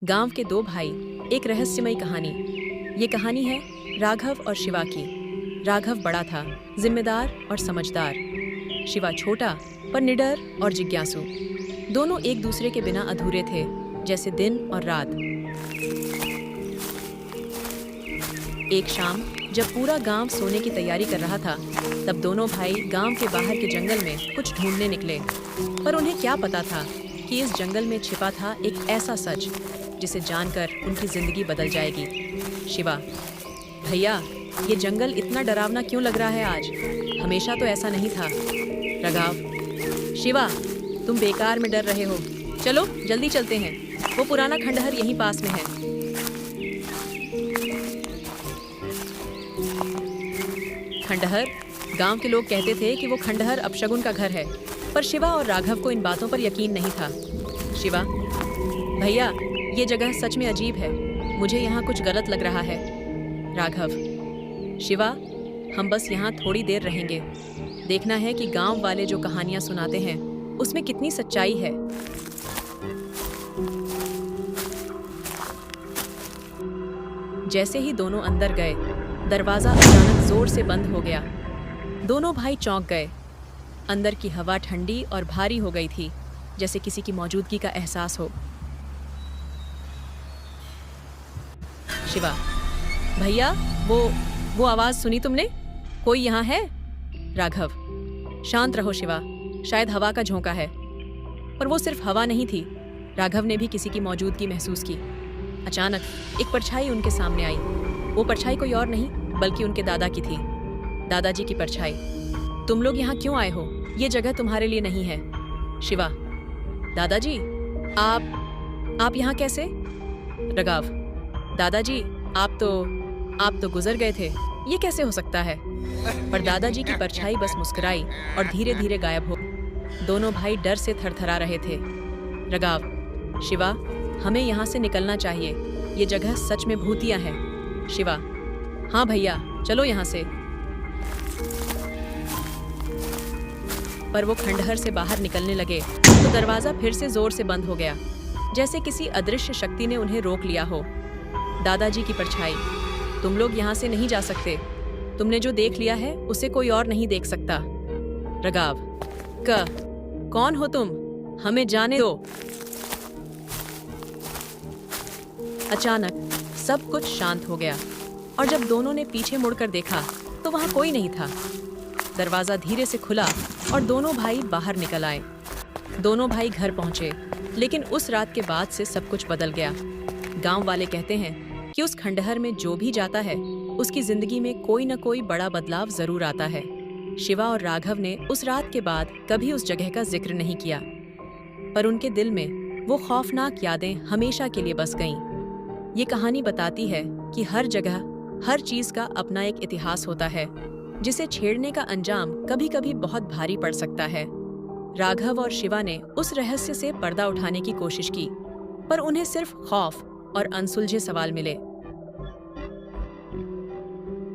गांव के दो भाई, एक रहस्यमयी कहानी। ये कहानी है राघव और शिवा की। राघव बड़ा था, जिम्मेदार और समझदार। शिवा छोटा पर निडर और जिज्ञासु। दोनों एक दूसरे के बिना अधूरे थे, जैसे दिन और रात। एक शाम जब पूरा गांव सोने की तैयारी कर रहा था, तब दोनों भाई गांव के बाहर के जंगल में कुछ ढूंढने निकले। पर उन्हें क्या पता था कि इस जंगल में छिपा था एक ऐसा सच जिसे जानकर उनकी जिंदगी बदल जाएगी। शिवा, भैया, ये जंगल इतना डरावना क्यों लग रहा है आज? हमेशा तो ऐसा नहीं था। राघव, शिवा, तुम बेकार में डर रहे हो। चलो जल्दी चलते हैं, वो पुराना खंडहर यहीं पास में है। खंडहर? गांव के लोग कहते थे कि वो खंडहर अपशगुन का घर है, पर शिवा और राघव को इन बातों पर यकीन नहीं था। शिवा, भैया, ये जगह सच में अजीब है। मुझे यहाँ कुछ गलत लग रहा है। राघव, शिवा, हम बस यहाँ थोड़ी देर रहेंगे। देखना है कि गांव वाले जो कहानियां सुनाते हैं उसमें कितनी सच्चाई है। जैसे ही दोनों अंदर गए, दरवाजा अचानक जोर से बंद हो गया। दोनों भाई चौंक गए। अंदर की हवा ठंडी और भारी हो गई थी, जैसे किसी की मौजूदगी का एहसास हो। शिवा, भैया, वो आवाज सुनी तुमने? कोई यहाँ है? राघव, शांत रहो शिवा, शायद हवा का झोंका है। पर वो सिर्फ हवा नहीं थी। राघव ने भी किसी की मौजूदगी महसूस की। अचानक एक परछाई उनके सामने आई। वो परछाई कोई और नहीं बल्कि उनके दादा की थी। दादाजी की परछाई। तुम लोग यहाँ क्यों आए हो? ये जगह तुम्हारे लिए नहीं है। शिवा, दादाजी, आप यहाँ कैसे? राघव, दादाजी, आप तो गुजर गए थे। ये कैसे हो सकता है? पर दादाजी की परछाई बस मुस्कुराई और धीरे धीरे गायब हो। दोनों भाई डर से थरथरा रहे थे। राघव, शिवा, हमें यहाँ से निकलना चाहिए। ये जगह सच में भूतिया है। शिवा, हाँ भैया, चलो यहाँ से। पर वो खंडहर से बाहर निकलने लगे तो दरवाजा फिर से जोर से बंद हो गया, जैसे किसी अदृश्य शक्ति ने उन्हें रोक लिया हो। दादाजी की परछाई, तुम लोग यहाँ से नहीं जा सकते। तुमने जो देख लिया है उसे कोई और नहीं देख सकता। राघव, कौन हो तुम? हमें जाने दो। अचानक सब कुछ शांत हो गया और जब दोनों ने पीछे मुड़कर देखा तो वहां कोई नहीं था। दरवाजा धीरे से खुला और दोनों भाई बाहर निकल आए। दोनों भाई घर पहुंचे, लेकिन उस रात के बाद से सब कुछ बदल गया। गांव वाले कहते हैं कि उस खंडहर में जो भी जाता है उसकी जिंदगी में कोई न कोई बड़ा बदलाव जरूर आता है। शिवा और राघव ने उस रात के बाद कभी उस जगह का जिक्र नहीं किया, पर उनके दिल में वो खौफनाक यादें हमेशा के लिए बस गईं। ये कहानी बताती है कि हर जगह, हर चीज का अपना एक इतिहास होता है, जिसे छेड़ने का अंजाम कभी कभी बहुत भारी पड़ सकता है। राघव और शिवा ने उस रहस्य से पर्दा उठाने की कोशिश की, पर उन्हें सिर्फ खौफ और अनसुलझे सवाल मिले।